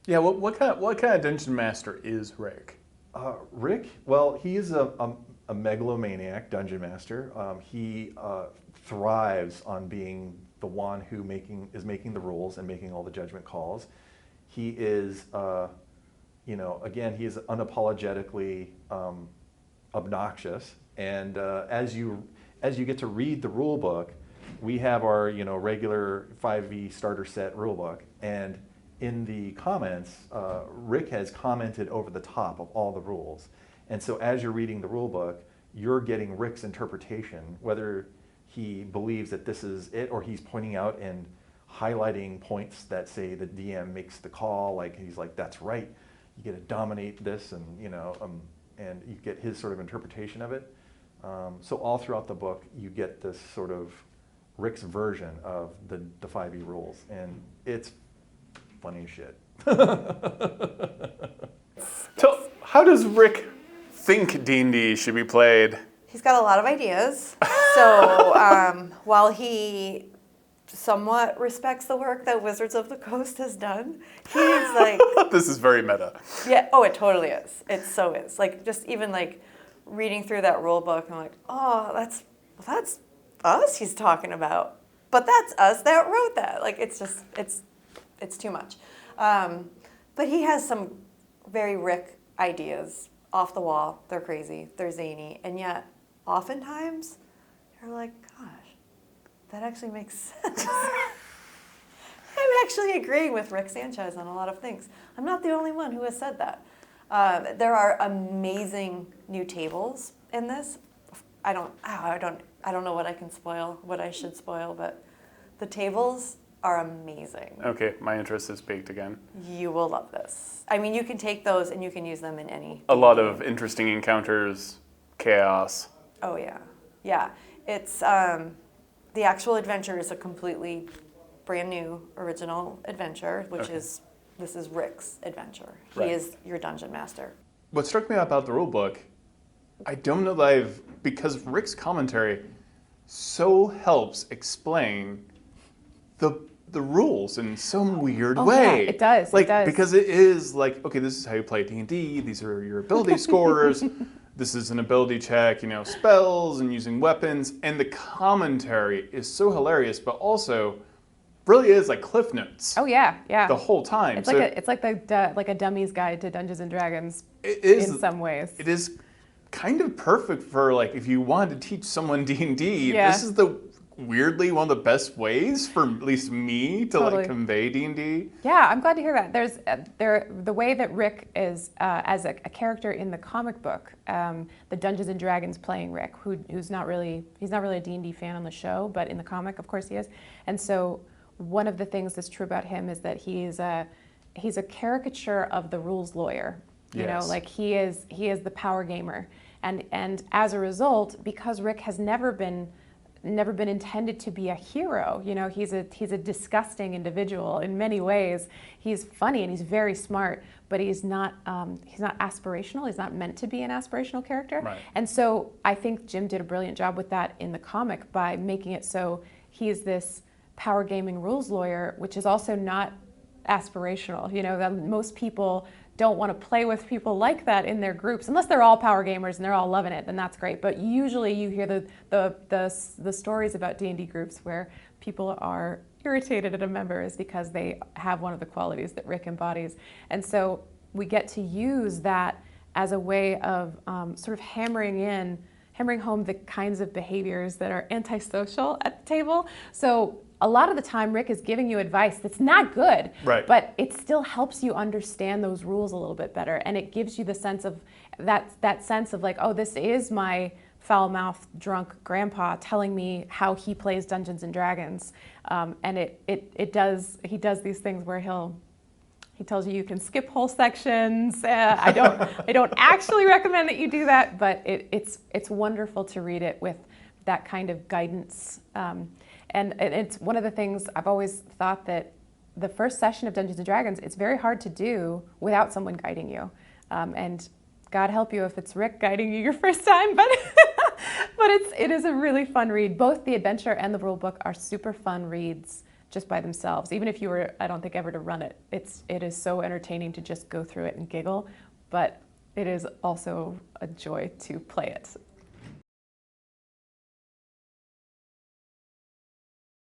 Yeah, what kind of dungeon master is Rick? Rick, well, he is a megalomaniac dungeon master. He thrives on being the one who is making the rules and making all the judgment calls. He is, again, he is unapologetically obnoxious. And as you get to read the rule book, we have our regular 5e starter set rule book, and in the comments, Rick has commented over the top of all the rules. And so as you're reading the rule book, you're getting Rick's interpretation, whether he believes that this is it or he's pointing out and highlighting points that say the DM makes the call, like he's like, that's right, you get to dominate this, and and you get his sort of interpretation of it. So all throughout the book, you get this sort of Rick's version of the 5e rules, and it's funny as shit. So, how does Rick think D&D should be played? He's got a lot of ideas. So while he somewhat respects the work that Wizards of the Coast has done, he's like... This is very meta. Yeah, oh, it totally is. It so is. Like, just even like reading through that rule book, I'm like, oh, that's us he's talking about. But that's us that wrote that. Like, it's just, it's too much. But he has some very Rick ideas off the wall. They're crazy. They're zany. And yet, oftentimes, you're like, gosh, that actually makes sense. I'm actually agreeing with Rick Sanchez on a lot of things. I'm not the only one who has said that. There are amazing new tables in this. I don't know what I can spoil, what I should spoil, but the tables are amazing. Okay, my interest is baked again. You will love this. I mean, you can take those and you can use them in any. A lot of interesting encounters, chaos. Oh yeah, yeah. It's the actual adventure is a completely brand new original adventure, which is this is Rick's adventure. He is your dungeon master. What struck me about the rulebook, I don't know that because Rick's commentary so helps explain the rules in some weird way. Yeah, it does. Like, it does. because it is like, okay, this is how you play D&D. These are your ability scores. This is an ability check, spells and using weapons. And the commentary is so hilarious, but also really is like Cliff Notes. Oh yeah, yeah. The whole time. It's like a dummy's guide to Dungeons and Dragons. It is in some ways. It is kind of perfect for like if you wanted to teach someone D&D. Yeah. This is weirdly one of the best ways for at least me to like convey D&D. Yeah, I'm glad to hear that. There's the way that Rick is as a character in the comic book, the Dungeons and Dragons playing Rick, he's not really a D&D fan on the show, but in the comic, of course, he is. And so one of the things that's true about him is that he's a caricature of the rules lawyer. You know, like he is the power gamer, and as a result, because Rick has never been intended to be a hero. He's a disgusting individual in many ways. He's funny and he's very smart, but he's not aspirational. He's not meant to be an aspirational character. Right. And so I think Jim did a brilliant job with that in the comic by making it so he's this power gaming rules lawyer, which is also not aspirational. That most people don't want to play with people like that in their groups, unless they're all power gamers and they're all loving it, then that's great. But usually you hear the stories about D&D groups where people are irritated at a member is because they have one of the qualities that Rick embodies. And so we get to use that as a way of sort of hammering home the kinds of behaviors that are antisocial at the table. So a lot of the time, Rick is giving you advice that's not good, but it still helps you understand those rules a little bit better, and it gives you the sense of that sense of like, oh, this is my foul-mouthed drunk grandpa telling me how he plays Dungeons and Dragons, and he does these things where he tells you can skip whole sections. I don't actually recommend that you do that, but it's wonderful to read it with that kind of guidance. And it's one of the things I've always thought, that the first session of Dungeons & Dragons, it's very hard to do without someone guiding you. And God help you if it's Rick guiding you your first time, but it is a really fun read. Both the adventure and the rule book are super fun reads just by themselves. Even if you were, I don't think, ever to run it, it is so entertaining to just go through it and giggle, but it is also a joy to play it.